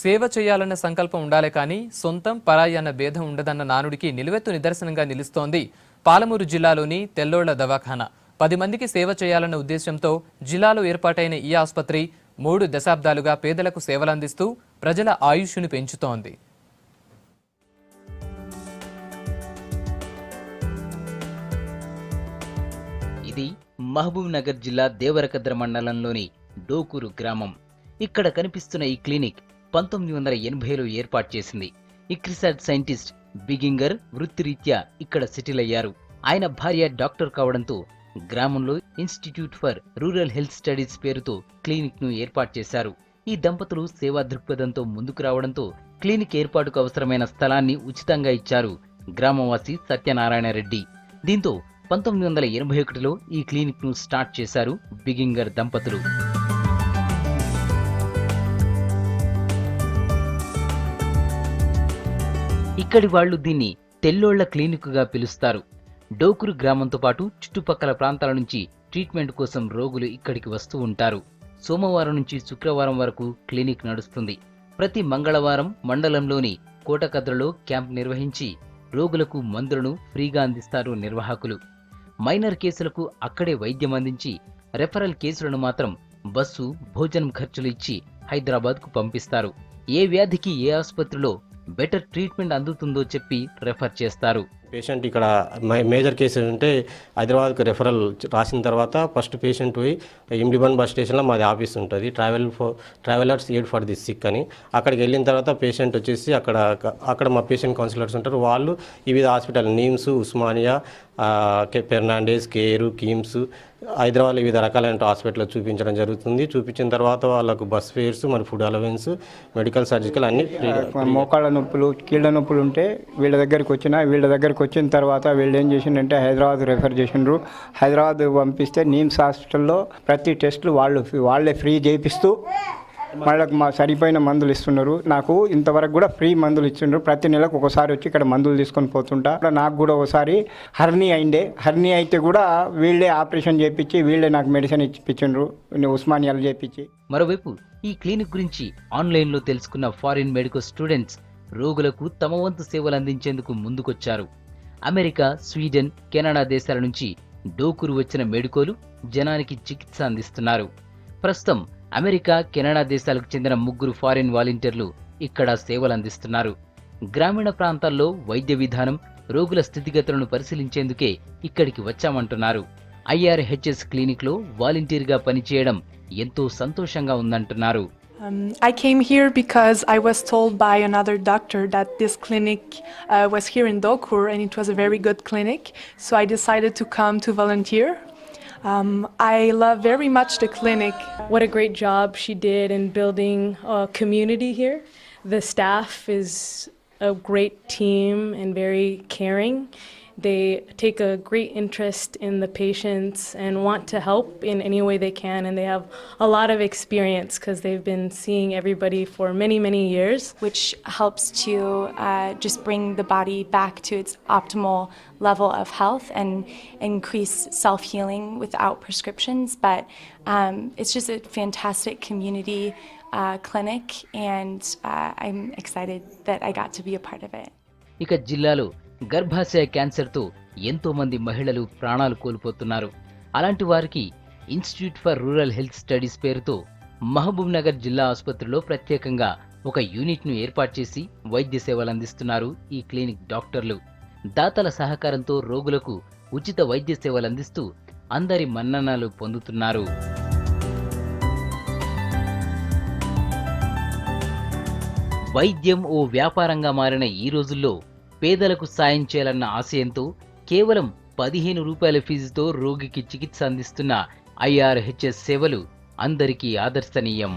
సేవ చేయాలన్న సంకల్పం ఉండాలే కానీ సొంతం పరాయి అన్న భేదం ఉండదన్న నానుడికి నిలువెత్తు నిదర్శనంగా నిలుస్తోంది పాలమూరు జిల్లాలోని తెల్లోళ్ల దవాఖానా. 10 మందికి సేవ చేయాలన్న ఉద్దేశంతో జిల్లాలో ఏర్పాటైన ఈ ఆసుపత్రి 3 దశాబ్దాలుగా పేదలకు సేవలందిస్తూ ప్రజల ఆయుష్ను పెంచుతోంది. ఇది మహబూబ్ నగర్ జిల్లా దేవరకద్ర మండలంలోని డోకూరు గ్రామం. ఇక్కడ కనిపిస్తున్న ఈ క్లినిక్ 1980లో ఏర్పాటు చేసింది. ఇక్రిసాట్ సైంటిస్ట్ బిగింగర్ వృత్తిరీత్యా ఇక్కడ సెటిల్ అయ్యారు. ఆయన భార్య డాక్టర్ కావడంతో గ్రామంలో institute for rural health studies పేరుతో క్లినిక్ ను ఏర్పాటు చేశారు. ఈ దంపతులు సేవా దృక్పథంతో ముందుకు రావడంతో క్లినిక్ ఏర్పాటుకు అవసరమైన స్థలాన్ని ఉచితంగా ఇచ్చారు గ్రామవాసి సత్యనారాయణ రెడ్డి. దీంతో 1981లో ఈ క్లినిక్ ను స్టార్ట్ చేశారు బిగింగర్ దంపతులు. ఇక్కడి వాళ్లు దీన్ని తెల్లోళ్ల క్లినిక్గా పిలుస్తారు. డోకూరు గ్రామంతో పాటు చుట్టుపక్కల ప్రాంతాల నుంచి ట్రీట్మెంట్ కోసం రోగులు ఇక్కడికి వస్తూ ఉంటారు. సోమవారం నుంచి శుక్రవారం వరకు క్లినిక్ నడుస్తుంది. ప్రతి మంగళవారం మండలంలోని కోటకద్రలో క్యాంప్ నిర్వహించి రోగులకు మందులను ఫ్రీగా అందిస్తారు నిర్వాహకులు. మైనర్ కేసులకు అక్కడే వైద్యం అందించి రెఫరల్ కేసులను మాత్రం బస్సు భోజనం ఖర్చులు ఇచ్చి హైదరాబాద్కు పంపిస్తారు. ఏ వ్యాధికి ఏ ఆసుపత్రిలో బెటర్ ట్రీట్మెంట్ అందుతుందో చెప్పి రెఫర్ చేస్తారు. పేషెంట్ ఇక్కడ మేజర్ కేసెస్ ఉంటే హైదరాబాద్కి రెఫరల్ రాసిన తర్వాత ఫస్ట్ పేషెంట్ పోయి ఇమ్డిబన్ బస్ స్టేషన్లో మాది ఆఫీస్ ఉంటుంది, travellers aid for the sick అని. అక్కడికి వెళ్ళిన తర్వాత పేషెంట్ వచ్చేసి అక్కడ మా పేషెంట్ కౌన్సిలర్స్ ఉంటారు. వాళ్ళు వివిధ హాస్పిటల్ నీమ్స్, ఉస్మానియా, ఫెర్నాండేస్, కేరు, కిమ్స్, హైదరాబాద్ వివిధ రకాలైన హాస్పిటల్ చూపించడం జరుగుతుంది. చూపించిన తర్వాత వాళ్ళకు బస్ ఫేర్స్, మరి ఫుడ్ అలవెన్స్, మెడికల్, సర్జికల్ అన్ని. మోకాళ్ళ నొప్పులు, కీళ్ళ నొప్పులు ఉంటే వీళ్ళ దగ్గరికి వచ్చిన తర్వాత వీళ్ళు ఏం చేసిండంటే హైదరాబాద్ రెఫర్ చేసిండ్రు. హైదరాబాద్ పంపిస్తే నీమ్స్ హాస్పిటల్లో ప్రతి టెస్టులు వాళ్ళే ఫ్రీ చేయిస్తూ వాళ్ళకి సరిపోయిన మందులు ఇస్తున్నారు. నాకు ఇంతవరకు కూడా ఫ్రీ మందులు ఇచ్చిండ్రు. ప్రతి నెలకు ఒకసారి వచ్చి ఇక్కడ మందులు తీసుకొని పోతుంటా. నాకు కూడా ఒకసారి హర్నీ అయితే కూడా వీళ్ళే ఆపరేషన్ చేయించి వీళ్ళే నాకు మెడిసిన్ ఇప్పించిండ్రు, ఉస్మానియాలు చేయించి. మరోవైపు ఈ క్లినిక్ గురించి ఆన్లైన్లో తెలుసుకున్న ఫారిన్ మెడికల్ స్టూడెంట్స్ రోగులకు తమ వంతు సేవలు అందించేందుకు ముందుకొచ్చారు. అమెరికా, స్వీడన్, కెనడా దేశాల నుంచి డోకూరు వచ్చిన మెడికోలు జనానికి చికిత్స అందిస్తున్నారు. ప్రస్తుతం అమెరికా, కెనడా దేశాలకు చెందిన 3 ఫారిన్ వాలంటీర్లు ఇక్కడ సేవలు అందిస్తున్నారు. గ్రామీణ ప్రాంతాల్లో వైద్య విధానం, రోగుల స్థితిగతులను పరిశీలించేందుకే ఇక్కడికి వచ్చామంటున్నారు. IRHS క్లినిక్లో వాలంటీర్గా పనిచేయడం ఎంతో సంతోషంగా ఉందంటున్నారు. I came here because I was told by another doctor that this clinic was here in Dokur and it was a very good clinic, so I decided to come to volunteer. I love very much the clinic. What a great job she did in building a community here. The staff is a great team and very caring. They take a great interest in the patients and want to help in any way they can, and they have a lot of experience because they've been seeing everybody for many years. Which helps to just bring the body back to its optimal level of health and increase self-healing without prescriptions. But it's just a fantastic community clinic, and I'm excited that I got to be a part of it. ఇక జిల్లాలో గర్భాశయ క్యాన్సర్తో ఎంతో మంది మహిళలు ప్రాణాలు కోల్పోతున్నారు. అలాంటి వారికి institute for rural health studies పేరుతో మహబూబ్ నగర్ జిల్లా ఆసుపత్రిలో ప్రత్యేకంగా ఒక యూనిట్ను ఏర్పాటు చేసి వైద్య సేవలు అందిస్తున్నారు ఈ క్లినిక్ డాక్టర్లు. దాతల సహకారంతో రోగులకు ఉచిత వైద్య సేవలు అందిస్తూ అందరి మన్ననలు పొందుతున్నారు. వైద్యం ఓ వ్యాపారంగా మారిన ఈ రోజుల్లో పేదలకు సాయం చేయాలన్న ఆశయంతో కేవలం 15 రూపాయల ఫీజుతో రోగికి చికిత్స అందిస్తున్న IRHS సేవలు అందరికీ ఆదర్శనీయం.